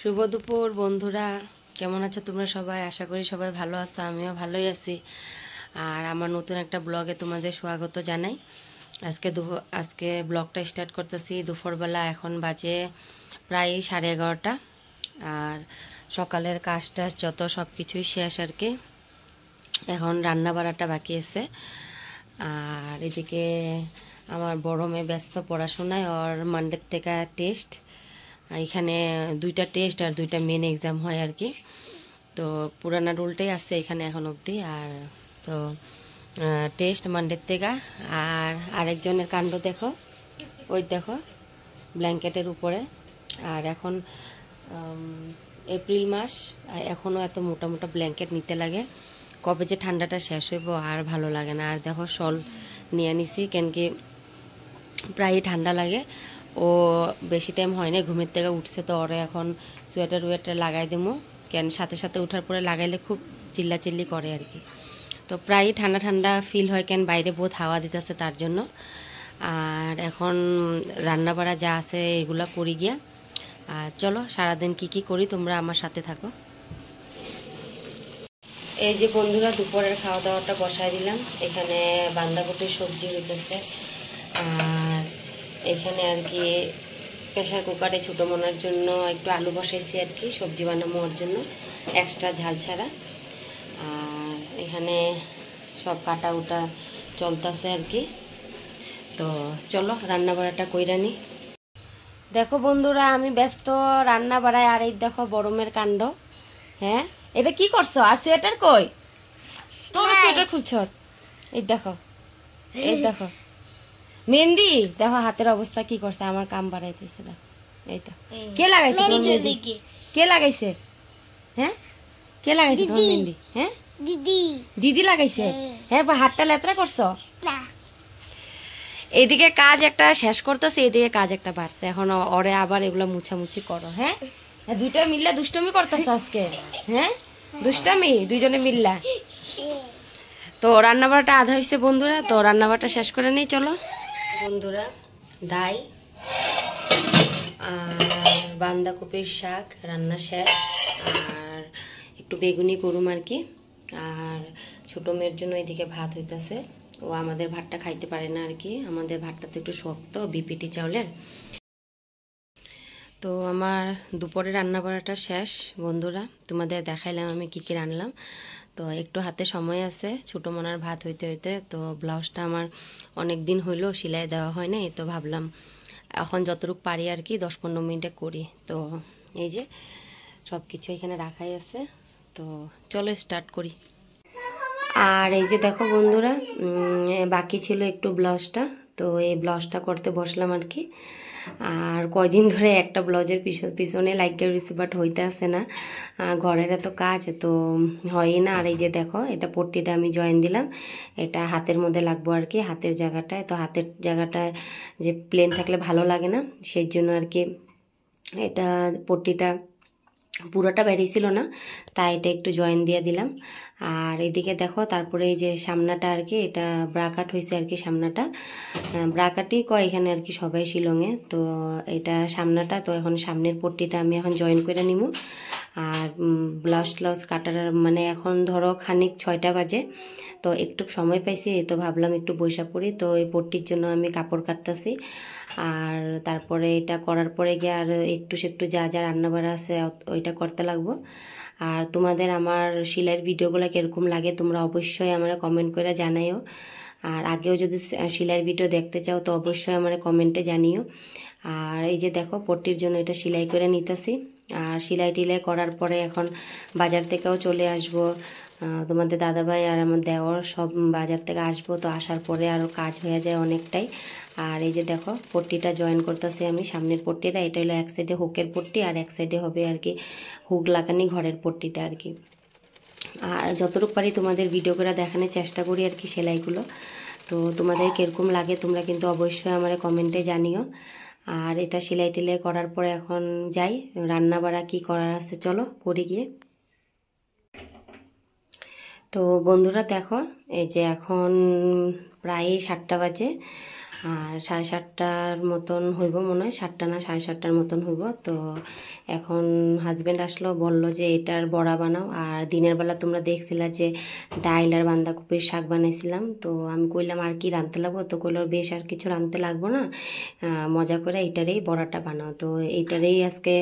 শুভ দুপুর বন্ধুরা, কেমন আছো তোমরা সবাই? আশা করি সবাই ভালো আছো, আমিও ভালোই আছি। আর আমার নতুন একটা ব্লগে তোমাদের স্বাগত জানাই। আজকে ব্লগটা স্টার্ট করতেছি দুপুরবেলা। এখন বাজে প্রায় 11:30। আর সকালের কাজ টাজ যত সব কিছুই শেষ আর কি। এখন রান্না বাড়াটা বাকি আছে। আর এদিকে আমার বড় মেয়ে ব্যস্ত পড়াশোনায়, ওর মানডের থেকে টেস্ট। এখানে 2টা টেস্ট আর 2টা মেন এক্সাম হয় আর কি। তো পুরানা রুলটাই আছে এখানে এখন অবধি। আর তো টেস্ট মানডের থেকে। আর আরেকজনের কাণ্ড দেখো, ওই দেখো ব্ল্যাঙ্কেটের উপরে। আর এখন এপ্রিল মাস, এখনও এত মোটা মোটা ব্ল্যাঙ্কেট নিতে লাগে। কবে যে ঠান্ডাটা শেষ হইব আর ভালো লাগে না। আর দেখো শল নিয়ে নিছি, কেন কি প্রায়ই ঠান্ডা লাগে। ও বেশি টাইম হয় না, ঘুমের থেকে উঠছে, তো ওরে এখন সোয়েটার লাগাই দেবো। কেন সাথে সাথে উঠার পরে লাগাইলে খুব চিল্লাচিল্লি করে আর কি। তো প্রায়ই ঠান্ডা ঠান্ডা ফিল হয়, কেন বাইরে বহুত হাওয়া দিতেছে তার জন্য। আর এখন রান্না বাড়া যা আছে এগুলো করি গিয়া। আর চলো সারাদিন কি করি তোমরা আমার সাথে থাকো। এই যে বন্ধুরা, দুপুরের খাওয়া দাওয়াটা বসাই দিলাম। এখানে বাঁধাকপির সবজি হইতেছে। আর এখানে আর কি প্রেশার কুকারে ছোটো মনার জন্য একটু আলু বসাইছি আর কি, সবজি বানানোর জন্য এক্সট্রা ঝাল ছাড়া। আর এখানে সব কাটা উটা চলতেছে আর কি। তো চলো রান্না বাড়াটা কইরা নি। দেখো বন্ধুরা, আমি ব্যস্ত রান্না বাড়ায়। আর এই দেখো বরমের কাণ্ড। হ্যাঁ, এটা কি করছো? আর সোয়েটার কই? তোর সোয়েটার খুলছ? এই দেখো, এই দেখো মেহেন্দি দেখো, হাতের অবস্থা কি করছে, আমার কাম বাড়াইতেছে। দেখো এই তো। কে লাগাইছে তোমার মেহেন্দি? কে লাগাইছে? হ্যাঁ, কে লাগাইছে তোমার মেহেন্দি? হ্যাঁ, দিদি লাগাইছে। হ্যাঁ, হাতটা লেত্রা করছো? এইদিকে কাজ একটা শেষ করতেছে, এইদিকে কাজ একটা বাড়ছে। এখন ওরে আবার এগুলো মুছামুছি করো। হ্যাঁ, দুইটা মিললা দুষ্টমি করতেছ আজকে। হ্যাঁ, দুষ্টামি দুইজনে মিললা। তো রান্নাবাড়াটা আধা হয়েছে বন্ধুরা, তো রান্নাবাড়াটা শেষ করে নেই চলো বন্ধুরা। ডাল আর বাঁধাকপির শাক রান্না শেষ। আর একটু বেগুনি করুম আর কি। আর ছোটো মেয়ের জন্য এদিকে ভাত হইতেছে। ও আমাদের ভাতটা খাইতে পারে না আর কি, আমাদের ভাতটা তো একটু শক্ত, বিপিটি চাউলের। তো আমার দুপুরে রান্না বাড়াটা শেষ বন্ধুরা, তোমাদের দেখাইলাম আমি কি রান্নালাম। তো একটু হাতে সময় আছে, ছোটো মনার ভাত হইতে হইতে। তো ব্লাউজটা আমার অনেক দিন হইলো সেলাই দেওয়া হয় নাই, তো ভাবলাম এখন যতটুকু পারি আর কি 10-15 মিনিটে করি। তো এই যে সব কিছু এখানে রাখাই আছে, তো চলো স্টার্ট করি। আর এই যে দেখো বন্ধুরা, বাকি ছিল একটু ব্লাউজটা, তো এই ব্লাউজটা করতে বসলাম আর কি। আর কয়দিন ধরে একটা ব্লাউজের পিছনে লাইগা রয়েছে, বাট হইতে আসে না। ঘরের এত কাজ তো হয়ই না। আর এই যে দেখো, এটা পট্টিটা আমি জয়েন দিলাম, এটা হাতের মধ্যে লাগবো আর কি, হাতের জায়গাটায়। তো হাতের জায়গাটায় যে প্লেন থাকলে ভালো লাগে না, সেই জন্য আর কি এটা পট্টিটা পুরোটা বেরিয়েছিল না, তাই এটা একটু জয়েন দিয়ে দিলাম। আর এদিকে দেখো, তারপরে এই যে সামনাটা আর কি, এটা ব্রাকাট হয়েছে আর কি। সামনাটা ব্রাকাটই কয় এখানে আর কি সবাই শিলংয়ে। তো এটা সামনাটা, তো এখন সামনের পট্টিটা আমি এখন জয়েন করে নিব। আর ব্লাউজ কাটার মানে এখন ধরো খানিক 6টা বাজে, তো একটু সময় পাইছি, তো ভাবলাম একটু বৈশা পড়ি। তো এই পট্টির জন্য আমি কাপড় কাটতেছি। আর তারপরে এটা করার পরে গিয়ে আর একটু যা যা রান্নাবাড়া আছে ওইটা করতে লাগবো। আর তোমাদের আমার সেলাইয়ের ভিডিওগুলো কীরকম লাগে তোমরা অবশ্যই আমার কমেন্ট করে জানাইও। আর আগেও যদি সেলাইয়ের ভিডিও দেখতে চাও তো অবশ্যই আমার কমেন্টে জানিও। আর এই যে দেখো, পট্টির জন্য এটা সেলাই করে নিতেছি। আর সেলাই টিলাই করার পরে এখন বাজার থেকেও চলে আসবো। তোমাদের দাদাভাই আর আমার দেওর সব বাজার থেকে আসবো, তো আসার পরে আরও কাজ হয়ে যায় অনেকটাই। আর এই যে দেখো, পট্টিটা জয়েন করতেছি আমি, সামনের পট্টিটা। এটা হলো এক সাইডে হুকের পট্টি, আর এক সাইডে হবে আর কি হুক লাগানি ঘরের পট্টিটা আর কি। আর যতটুকু পারি তোমাদের ভিডিও করে দেখানোর চেষ্টা করি আর কি সেলাইগুলো। তো তোমাদের কীরকম লাগে তোমরা কিন্তু অবশ্যই আমার কমেন্টে জানিও। আর এটা সেলাই টেলাই করার পরে এখন যাই রান্না বাড়া কী করার আছে চলো করি গিয়ে। তো বন্ধুরা দেখো, এই যে এখন প্রায় 7টা বাজে। আর 7:30টার মতন হইব মনে হয়, 7টা না 7:30টার মতন হইব। তো এখন হাজব্যান্ড আসলো, বলল যে এটার বড়া বানাও। আর দিনের বেলা তোমরা দেখছিলা যে ডাইল আর বাঁধাকপির শাক বানাইছিলাম। তো আমি কইলাম আর কি রাঁধতে লাগবো, তো কইল বেশ আর কিছু রাঁধতে লাগবো না, মজা করে এইটারেই বড়াটা বানাও। তো এইটারেই আজকে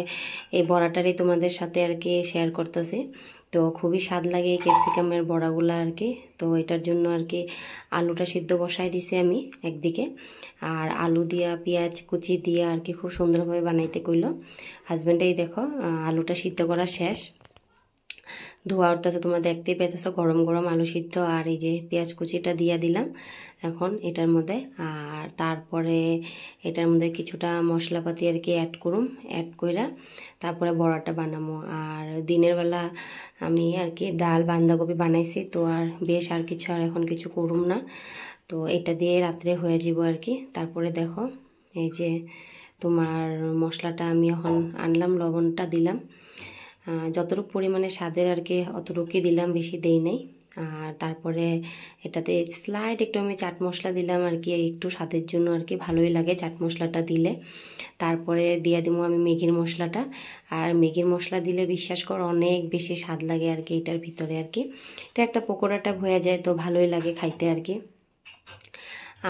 এই বড়াটারই তোমাদের সাথে আর কি শেয়ার করতেছি। তো খুবই স্বাদ লাগে এই ক্যাপসিকামের বড়াগুলো আর কি। তো এটার জন্য আর কি আলুটা সিদ্ধ বসাই দিছি আমি একদিকে, আর আলু দিয়া পেঁয়াজ কুচি দিয়া আর কি খুব সুন্দরভাবে বানাইতে কইলো হাজব্যান্ডেই। দেখো আলুটা সিদ্ধ করা শেষ, ধোয়া উঠতেছে, তোমরা দেখতেই পেতেছো গরম গরম আলু সিদ্ধ। আর এই যে পেঁয়াজ কুচিটা দিয়া দিলাম এখন এটার মধ্যে। আর তারপরে এটার মধ্যে কিছুটা মশলাপাতি আর কি অ্যাড করুম, অ্যাড কইরা তারপরে বড়াটা বানাবো। আর দিনের বেলা আমি আর কি ডাল বাঁধাকপি বানাইছি, তো আর বেশ আর কিছু আর এখন কিছু করুম না। তো এটা দিয়ে রাত্রে হয়ে যাব আর কি। তারপরে দেখো এই যে তোমার মশলাটা আমি এখন আনলাম, লবণটা দিলাম, যতটুকু পরিমাণে স্বাদের আর কি অতটুকুই দিলাম, বেশি দেই নাই। আর তারপরে এটাতে স্লাইড একটু আমি চাট মশলা দিলাম আর কি, একটু স্বাদের জন্য আর কি, ভালোই লাগে চাট মশলাটা দিলে। তারপরে দিয়ে দিব আমি ম্যাগির মশলাটা। আর ম্যাগির মশলা দিলে বিশ্বাস করো অনেক বেশি স্বাদ লাগে আর কি এটার ভিতরে আর কি। এটা একটা পকোড়াটা হয়ে যায়, তো ভালোই লাগে খাইতে আর কি।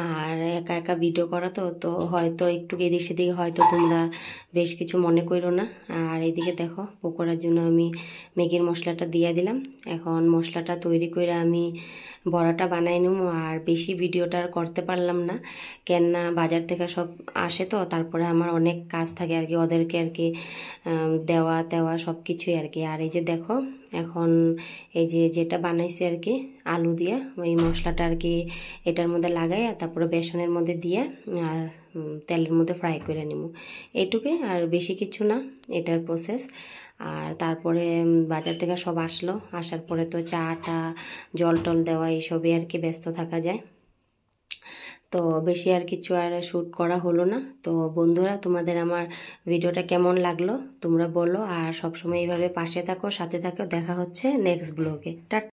আর একা একা ভিডিও করা তো তো হয়তো একটু এদিক সেদিকে হয়তো তোমরা বেশ কিছু মনে করো না। আর এদিকে দেখো পকোড়ার জন্য আমি ম্যাগির মশলাটা দিয়ে দিলাম। এখন মশলাটা তৈরি করে আমি বড়াটা বানাই নিব। আর বেশি ভিডিওটা আর করতে পারলাম না, কেননা বাজার থেকে সব আসে, তো তারপরে আমার অনেক কাজ থাকে আর কি, ওদেরকে আর কি দেওয়া তেওয়া সব কিছুই আর কি। আর এই যে দেখো এখন এই যে যেটা বানাইছি আর কি আলু দিয়ে, ওই মশলাটা আর কি এটার মধ্যে লাগাই, আর তারপরে বেসনের মধ্যে দিয়ে আর তেলের মধ্যে ফ্রাই করে নিব, এইটুকুই। আর বেশি কিছু না এটার প্রসেস। আর তারপরে বাজার থেকে সব আসলো, আসার পরে তো চা টা জল টল দেওয়া এইসবই আর কি ব্যস্ত থাকা যায়। তো বেশি আর কিছু আর শ্যুট করা হলো না। তো বন্ধুরা তোমাদের আমার ভিডিওটা কেমন লাগলো তোমরা বলো, আর সবসময় এইভাবে পাশে থাকো, সাথে থাকো। দেখা হচ্ছে নেক্সট ব্লগে।